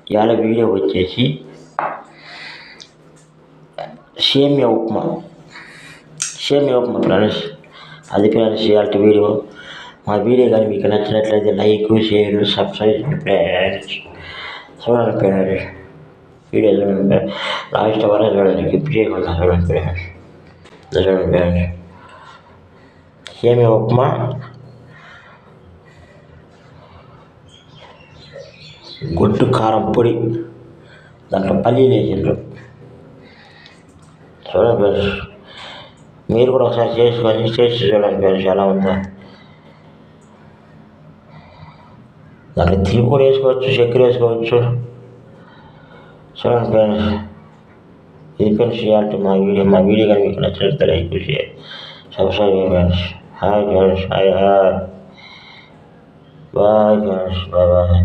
ఇవాళ వీడియో వచ్చేసి సేమియా ఉప్మా ఫ్రెండ్స్. అది ఫ్రెండ్స్ ఇవాళ వీడియో. మా వీడియో కానీ మీకు నచ్చినట్లయితే లైక్, షేర్, సబ్స్క్రైబ్ ఫ్రెండ్స్. చూడండి ఫ్రెండ్స్, వీడియో చూడండి, లాస్ట్ వరకు చూడండి, గిఫ్ట్ చేయకుండా చూడండి ఫ్రెండ్స్. చూడండి ఫ్రెండ్స్, సేమియా ఉప్మా గొడ్డు కారం పొడి, దాంట్లో పల్లీలు వేసిండ్రు. చూడండి ఫ్రెండ్స్, మీరు కూడా ఒకసారి చేసి చూడండి ఫ్రెండ్స్ ఎలా ఉందో. దాంట్లో తీపి కూడా వేసుకోవచ్చు, చక్కెర వేసుకోవచ్చు. చూడండి ఫ్రెండ్స్, ఇది ఫ్రెండ్స్ ఇవాళ మా వీడియో కానీ మీకు నచ్చినట్లయితే like, share, subscribe friends. Hi friends, hi bye friends, bye.